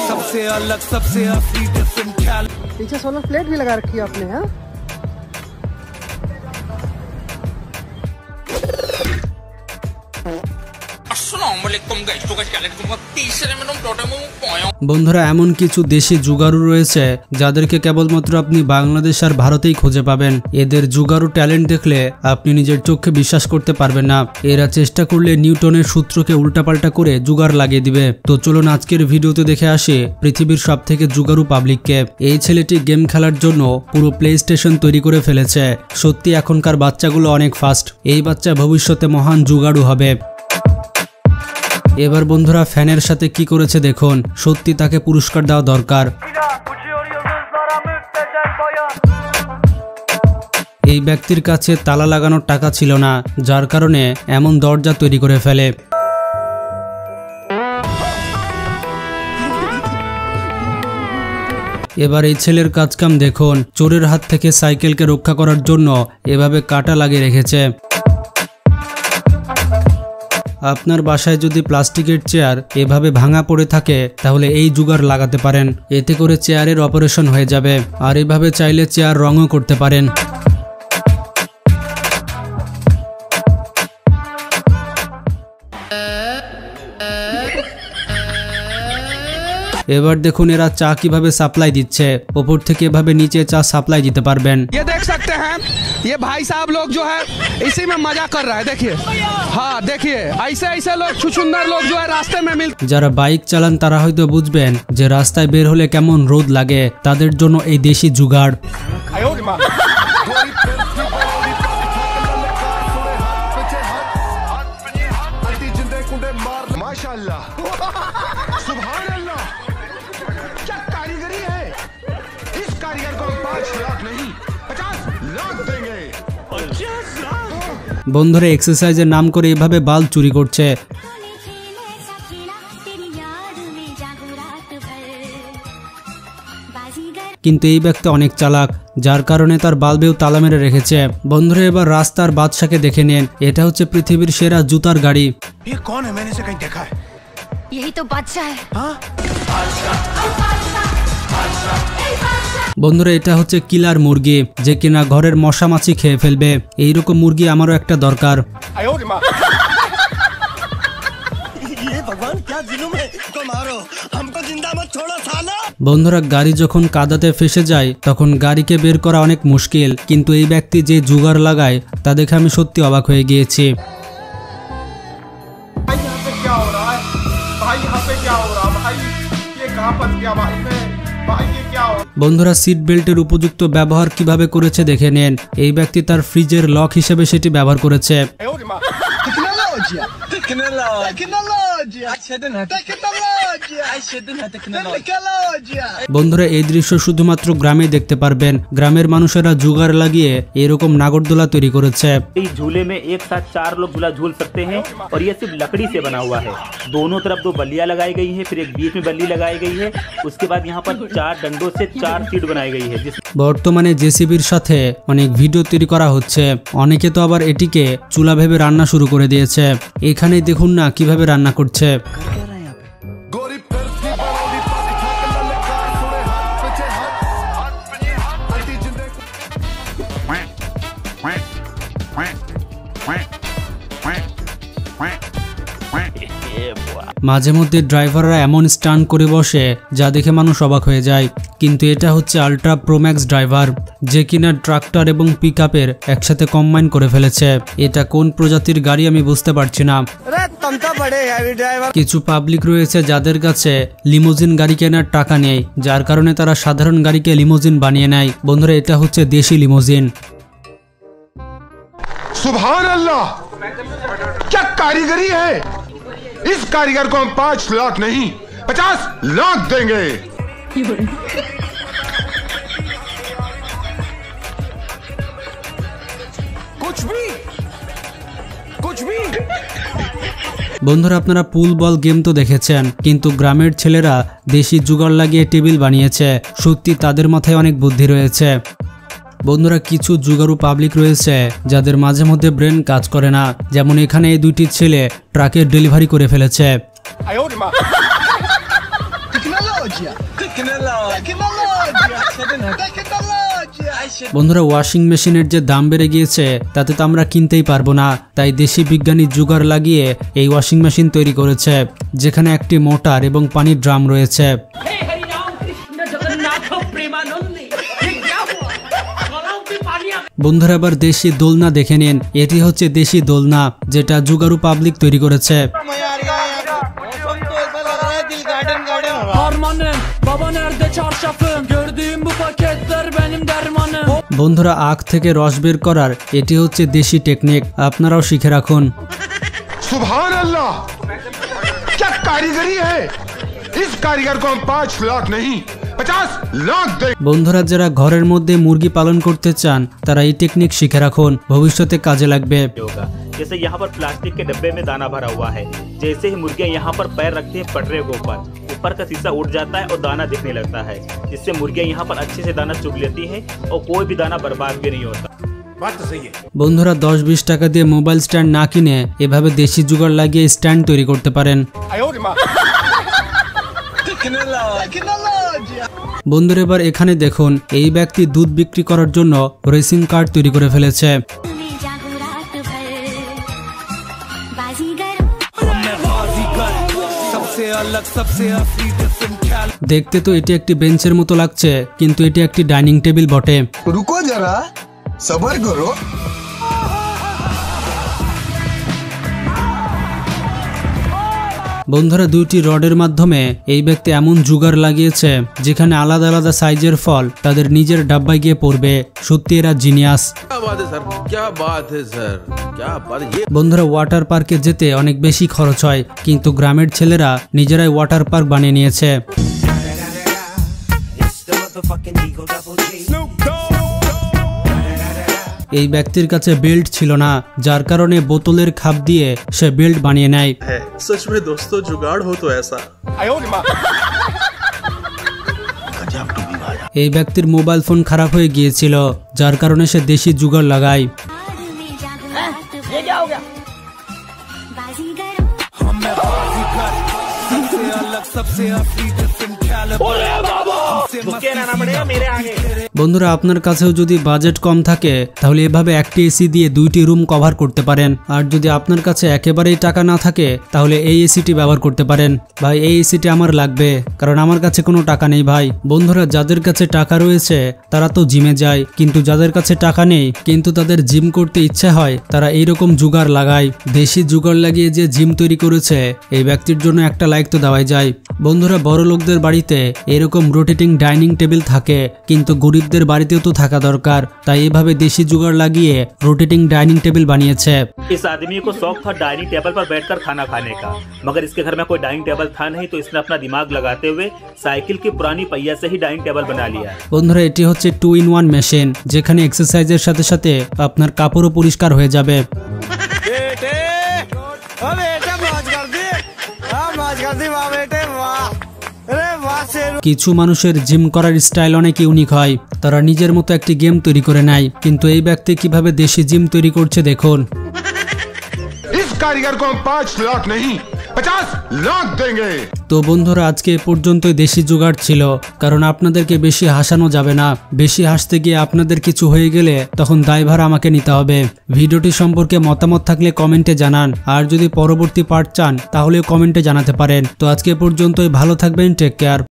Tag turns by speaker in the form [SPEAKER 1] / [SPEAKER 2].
[SPEAKER 1] सबसे अलग सबसे असली डिफरेंट ख्याल।
[SPEAKER 2] पीछे सोलर प्लेट भी लगा रखी है आपने, हाँ?
[SPEAKER 3] বন্ধুরা, এমন কিছু দেশি জুগারু রয়েছে যাদেরকে কেবলমাত্র আপনি বাংলাদেশ আর ভারতেই খুঁজে পাবেন। এদের জুগারু ট্যালেন্ট দেখলে আপনি নিজের চোখে বিশ্বাস করতে পারবেন না। এরা চেষ্টা করলে নিউটনের সূত্রকে উল্টাপাল্টা করে জুগার লাগিয়ে দিবে। তো চলুন আজকের ভিডিওতে দেখে আসি পৃথিবীর সব থেকে জুগারু পাবলিককে। এই ছেলেটি গেম খেলার জন্য পুরো প্লে স্টেশন তৈরি করে ফেলেছে। সত্যি এখনকার বাচ্চাগুলো অনেক ফাস্ট। এই বাচ্চা ভবিষ্যতে মহান জুগারু হবে। এবার বন্ধুরা ফ্যানের সাথে কি করেছে দেখুন, সত্যি তাকে পুরস্কার দেওয়া দরকার। এই ব্যক্তির কাছে তালা লাগানোর টাকা ছিল না, যার কারণে এমন দরজা তৈরি করে ফেলে। এবার এই ছেলের কাজকাম দেখুন, চোরের হাত থেকে সাইকেলকে রক্ষা করার জন্য এভাবে কাটা লাগিয়ে রেখেছে। আপনার বাসায় যদি প্লাস্টিকের চেয়ার এভাবে ভাঙা পড়ে থাকে তাহলে এই জুগার লাগাতে পারেন। এতে করে চেয়ারের অপারেশন হয়ে যাবে। আর এভাবে চাইলে চেয়ার রঙও করতে পারেন। এবার দেখুন এরা চা কিভাবে সাপ্লাই দিচ্ছে। উপর থেকে এভাবে নিচে চা সাপ্লাই দিতে পারবেন।
[SPEAKER 4] ये देख सकते हैं, ये भाई साहब लोग जो है इसी में मजा कर रहा है। देखिए, हाँ देखिए, ऐसे ऐसे लोग छुछुंदर लोग जो है रास्ते में मिल।
[SPEAKER 3] যারা বাইক চালান তারা হয়তো বুঝবেন যে রাস্তায় বের হলে কেমন রোদ লাগে। তাদের জন্য এই দেশি জুগাড়।
[SPEAKER 5] माशाअल्लाह, सुभान अल्लाह, क्या कारीगरी है। इस कारीगर को 5 लाख नहीं 50 लाख देंगे। 50 लाख।
[SPEAKER 3] বন্ধুরা এক্সারসাইজের নাম করে এভাবে বাল চুরি করছে। কিন্তু এই ব্যক্তি অনেক চালাক, যার কারণে তার বাল্বেও তালা মেরে রেখেছে। বন্ধুরা এবার রাস্তার বাদশাকে দেখে নেন। এটা হচ্ছে পৃথিবীর সেরা জুতার গাড়ি।
[SPEAKER 5] ये कौन है? मैंने इसे कहीं देखा है।
[SPEAKER 6] यही तो बादशाह है।
[SPEAKER 5] हाँ?
[SPEAKER 3] বন্ধুরা এটা হচ্ছে কিলার মুরগি, যে কিনা ঘরের মশা মাছি খেয়ে ফেলবে। এইরকম মুরগি আমারও একটা দরকার। বন্ধুরা গাড়ি যখন কাদাতে ফেসে যায় তখন গাড়িকে বের করা অনেক মুশকিল, কিন্তু এই ব্যক্তি যে জুগার লাগায় তা দেখে আমি সত্যি অবাক হয়ে গিয়েছি। বন্ধুরা সিট বেল্টের উপযুক্ত ব্যবহার কিভাবে করেছে দেখে নেন। এই ব্যক্তি তার ফ্রিজের লক হিসেবে সেটি ব্যবহার করেছে। বন্ধুরা এই দৃশ্য শুধুমাত্র গ্রামে দেখতে পারবেন। গ্রামের মানুষেরা জুগার লাগিয়ে এরকম নাগরদোলা তৈরি করেছে।
[SPEAKER 7] इस झूले में एक साथ 4 लोग झूला झूल सकते हैं और ये सिर्फ लकड़ी से बना हुआ है। दोनों तरफ 2 बल्लियां लगाई गई है, फिर एक बीच में बल्ली लगाई गई है। उसके बाद यहाँ पर 4 डंडों से 4 सीट बनाई गई है।
[SPEAKER 3] বর্তমানে জেসিবির সাথে অনেক ভিডিও তৈরি করা হচ্ছে। অনেকে তো আবার এটিকে চুলা ভেবে রান্না শুরু করে দিয়েছে। এখানে দেখুন না কিভাবে রান্না করছে। মাঝে মধ্যে ড্রাইভাররা এমন স্টান্ট করে বসে যা দেখে মানুষ অবাক হয়ে যায়। কিন্তু এটা হচ্ছে আল্ট্রা প্রোম্যাক্স ড্রাইভার, যে কিনা ট্রাক্টর এবং পিকআপের একসাথে কম্বাইন করে ফেলেছে। এটা কোন প্রজাতির গাড়ি আমি বুঝতে পারছি না। কিছু পাবলিক রয়েছে যাদের কাছে লিমোজিন গাড়ি কেনার টাকা নেই, যার কারণে তারা সাধারণ গাড়িকে লিমোজিন বানিয়ে নেয়। বন্ধুরা এটা হচ্ছে দেশি লিমোজিন।
[SPEAKER 5] सुभान अल्लाह, क्या कारीगरी है। इस कारीगर को हम 5 लाख नहीं 50 लाख देंगे। कुछ भी
[SPEAKER 3] বন্ধুরা আপনারা পুল বল গেম তো দেখেছেন, কিন্তু গ্রামের ছেলেরা দেশি জুগার লাগিয়ে টেবিল বানিয়েছে। সত্যি তাদের মাথায় অনেক বুদ্ধি রয়েছে। বন্ধুরা কিছু জুগারু পাবলিক রয়েছে যাদের মাঝে মধ্যে ব্রেন কাজ করে না। যেমন এখানে এই দুইটি ছেলে ট্রাকের ডেলিভারি করে ফেলেছে। বন্ধুরা, ওয়াশিং মেশিনের যে দাম বেড়ে গিয়েছে তাতে তো আমরা কিনতেই পারবো না, তাই দেশি বিজ্ঞানী জুগাড় লাগিয়ে এই ওয়াশিং মেশিন তৈরি করেছে, যেখানে একটি মোটর এবং পানির ড্রাম রয়েছে। বন্ধুরা, এবার দেশি দোলনা দেখে নিন। এটি হচ্ছে দেশি দোলনা, যেটা জুগারু পাবলিক তৈরি করেছে। বন্ধুরা, আখ থেকে রস বের করার এটি হচ্ছে দেশি টেকনিক, আপনারাও শিখে রাখুন।
[SPEAKER 5] सुभान अल्लाह, क्या कारीगरी है। इस कारीगर को हम 5 लाख नहीं 50 लाख देंगे।
[SPEAKER 3] বন্ধুরা, যারা ঘরের মধ্যে মুরগি পালন করতে চান তারা এই টেকনিক শিখে রাখুন, ভবিষ্যতে কাজে লাগবে।
[SPEAKER 7] जैसे यहाँ पर प्लास्टिक के डब्बे में दाना भरा हुआ है, जैसे ही मुर्गियाँ यहाँ पर पैर रखती हैं पटरे के ऊपर का शीशा उठ जाता है और दाना दिखने लगता है, जिससे मुर्गियाँ यहाँ पर अच्छे से दाना चुग लेती हैं और कोई भी दाना बर्बाद भी नहीं होता।
[SPEAKER 3] বন্ধুরা, 10-20 টাকা দিয়ে মোবাইল স্ট্যান্ড না কিনে এভাবে দেশি জুগাড় লাগিয়ে স্ট্যান্ড তৈরি করতে পারেন। বন্ধুরা, এবার এখানে দেখুন, এই ব্যক্তি দুধ বিক্রি করার জন্য রেসিং কার্ড তৈরি করে ফেলেছে। দেখতে তো এটি একটি বেঞ্চের মতো লাগছে, কিন্তু এটি একটি ডাইনিং টেবিল বটে।
[SPEAKER 5] रुको जरा, सबर करो।
[SPEAKER 3] বন্ধুরা, দুইটি রডের মাধ্যমে এই ব্যক্তি এমন জুগাড় লাগিয়েছে যেখানে আলাদা আলাদা সাইজের ফল তাদের নিজের ডাব্বায় গিয়ে পড়বে। সত্যি এরা জিনিয়াস। বন্ধুরা, ওয়াটার পার্কে যেতে অনেক বেশি খরচ হয়, কিন্তু গ্রামের ছেলেরা নিজেরাই ওয়াটার পার্ক বানিয়ে নিয়েছে। এই ব্যক্তির কাছে বেল্ট ছিল না, যার কারণে বোতলের খাপ দিয়ে সে বেল্ট বানিয়ে নেয়।
[SPEAKER 8] सच में दोस्तों, जुगाड़ हो तो ऐसा।
[SPEAKER 3] এই ব্যক্তির মোবাইল ফোন খারাপ হয়ে গিয়েছিল, যার কারণে সে দেশি জুগাড় লাগায়। বন্ধুরা, আপনার কাছেও যদি বাজেট কম থাকে তাহলে এভাবে একটি এসি দিয়ে 2টি রুম কভার করতে পারেন। আর যদি আপনার কাছে একেবারেই টাকা না থাকে তাহলে এই এসিটি ব্যবহার করতে পারেন। ভাই, এই এসিটি আমার লাগবে, কারণ আমার কাছে কোনো টাকা নেই ভাই। বন্ধুরা, যাদের কাছে টাকা রয়েছে তারা তো জিমে যায়, কিন্তু যাদের কাছে টাকা নেই কিন্তু তাদের জিম করতে ইচ্ছা হয়, তারা এইরকম জুগাড় লাগায়। দেশি জুগাড় লাগিয়ে যে জিম তৈরি করেছে এই ব্যক্তির জন্য একটা লাইক তো দেওয়াই যায়। বন্ধুরা, বড় লোকদের বাড়িতে এরকম রোটেটিং ডাইনিং টেবিল থাকে, কিন্তু গরিবদের বাড়িতেও তো থাকা দরকার, তাই এভাবে দেশি জুগাড় লাগিয়ে রোটেটিং ডাইনিং টেবিল বানিয়েছে।
[SPEAKER 7] इस आदमी को शौक था डाइनिंग टेबल पर बैठकर खाना खाने का, मगर इसके घर में कोई डाइनिंग टेबल था नहीं, तो इसने अपना दिमाग लगाते हुए साइकिल की पुरानी पहिया से ही डाइनिंग टेबल बना लिया।
[SPEAKER 3] বন্ধুরা, এটি হচ্ছে 2-in-1 মেশিন, যেখানে এক্সারসাইজের সাথে সাথে আপনার কাপড়ও পরিষ্কার হয়ে যাবে। কিছু মানুষের জিম করার স্টাইল অনেক ইউনিক হয়, তারা নিজের মতো একটি গেম তৈরি করে নেয়, কিন্তু এই ব্যক্তি কিভাবে দেশি জিম তৈরি করছে দেখুন।
[SPEAKER 5] इस कारीगर को हम 5 लाख नहीं 50 लाख देंगे।
[SPEAKER 3] তো বন্ধুরা, আজকে এ পর্যন্তই দেশি জুগাড় ছিল, কারণ আপনাদেরকে বেশি হাসানো যাবে না। বেশি হাসতে গিয়ে আপনাদের কিছু হয়ে গেলে তখন দায়ভার আমাকে নিতে হবে। ভিডিওটি সম্পর্কে মতামত থাকলে কমেন্টে জানান, আর যদি পরবর্তী পার্ট চান তাহলেও কমেন্টে জানাতে পারেন। তো আজকে এ পর্যন্তই, ভালো থাকবেন, টেক কেয়ার।